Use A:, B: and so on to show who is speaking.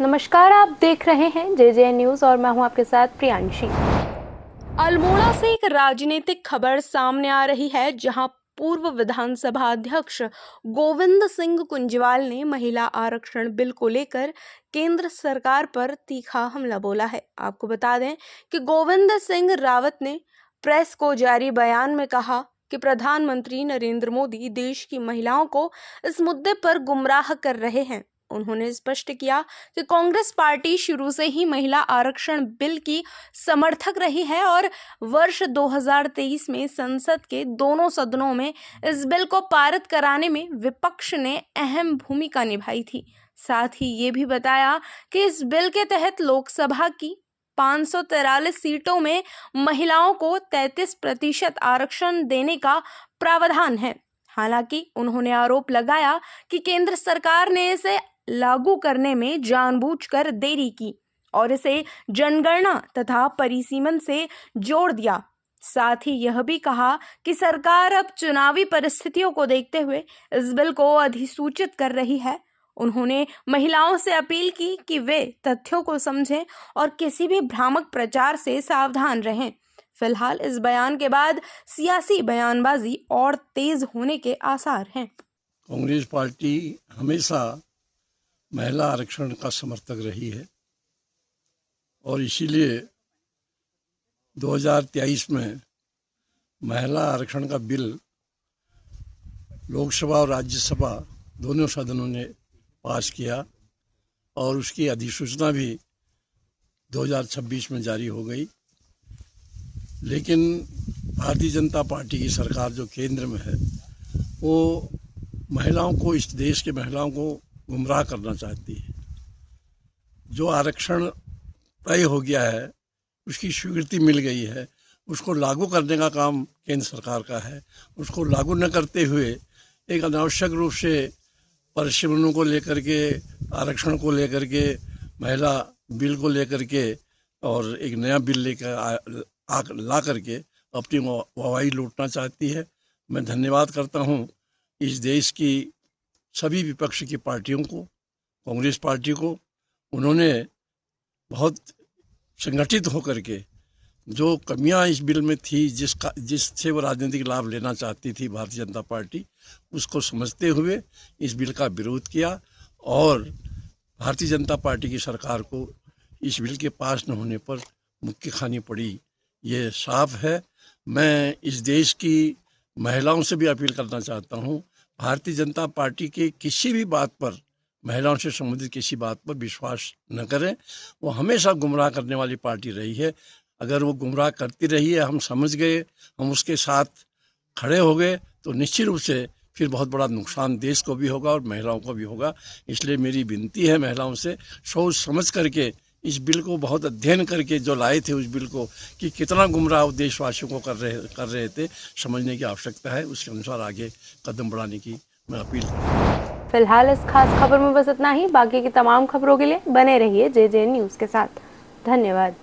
A: नमस्कार, आप देख रहे हैं जे न्यूज़ और मैं हूं आपके साथ प्रियांशी। अल्मोड़ा से एक राजनीतिक खबर सामने आ रही है, जहां पूर्व विधानसभा अध्यक्ष गोविंद सिंह कुंजवाल ने महिला आरक्षण बिल को लेकर केंद्र सरकार पर तीखा हमला बोला है। आपको बता दें कि गोविंद सिंह रावत ने प्रेस को जारी बयान में कहा कि प्रधानमंत्री नरेंद्र मोदी देश की महिलाओं को इस मुद्दे पर गुमराह कर रहे हैं। उन्होंने स्पष्ट किया कि कांग्रेस पार्टी शुरू से ही महिला आरक्षण बिल की समर्थक रही है और वर्ष 2023 में संसद के दोनों सदनों में इस बिल को पारित कराने में विपक्ष ने अहम भूमिका निभाई थी। साथ ही ये भी बताया कि इस बिल के तहत लोकसभा की 543 सीटों में महिलाओं को 33% आरक्षण देने का प्रावधान है। हालांकि उन्होंने आरोप लगाया कि केंद्र सरकार ने इसे लागू करने में जानबूझकर देरी की और इसे जनगणना तथा परिसीमन से जोड़ दिया। साथ ही यह भी कहा कि सरकार अब चुनावी परिस्थितियों को देखते हुए इस बिल को अधिसूचित कर रही है। उन्होंने महिलाओं से अपील की कि वे तथ्यों को समझें और किसी भी भ्रामक प्रचार से सावधान रहें। फिलहाल इस बयान के बाद सियासी बयानबाजी और तेज होने के आसार हैं।
B: कांग्रेस पार्टी हमेशा महिला आरक्षण का समर्थक रही है और इसीलिए 2023 में महिला आरक्षण का बिल लोकसभा और राज्यसभा दोनों सदनों ने पास किया और उसकी अधिसूचना भी 2026 में जारी हो गई। लेकिन भारतीय जनता पार्टी की सरकार जो केंद्र में है वो महिलाओं को, इस देश के महिलाओं को गुमराह करना चाहती है। जो आरक्षण तय हो गया है, उसकी स्वीकृति मिल गई है, उसको लागू करने का काम केंद्र सरकार का है। उसको लागू न करते हुए एक अनावश्यक रूप से परिसीमनों को लेकर के, आरक्षण को लेकर के, महिला बिल को लेकर के और एक नया बिल लेकर ला करके अपनी वाहवाही लूटना चाहती है। मैं धन्यवाद करता हूँ इस देश की सभी विपक्ष की पार्टियों को, कांग्रेस पार्टी को। उन्होंने बहुत संगठित होकर के जो कमियां इस बिल में थी, जिससे वो राजनीतिक लाभ लेना चाहती थी भारतीय जनता पार्टी, उसको समझते हुए इस बिल का विरोध किया और भारतीय जनता पार्टी की सरकार को इस बिल के पास न होने पर मुक्की खानी पड़ी। ये साफ है। मैं इस देश की महिलाओं से भी अपील करना चाहता हूँ, भारतीय जनता पार्टी के किसी भी बात पर, महिलाओं से संबंधित किसी बात पर विश्वास न करें। वो हमेशा गुमराह करने वाली पार्टी रही है। अगर वो गुमराह करती रही है, हम समझ गए, हम उसके साथ खड़े हो गए, तो निश्चित रूप से फिर बहुत बड़ा नुकसान देश को भी होगा और महिलाओं को भी होगा। इसलिए मेरी विनती है महिलाओं से, सोच समझ करके इस बिल को, बहुत अध्ययन करके जो लाए थे उस बिल को, कि कितना गुमराह देशवासियों को कर रहे थे, समझने की आवश्यकता है। उसके अनुसार आगे कदम बढ़ाने की मैं अपील करूँ।
A: फिलहाल इस खास खबर में बस इतना ही। बाकी की तमाम खबरों के लिए बने रहिए जे न्यूज़ के साथ। धन्यवाद।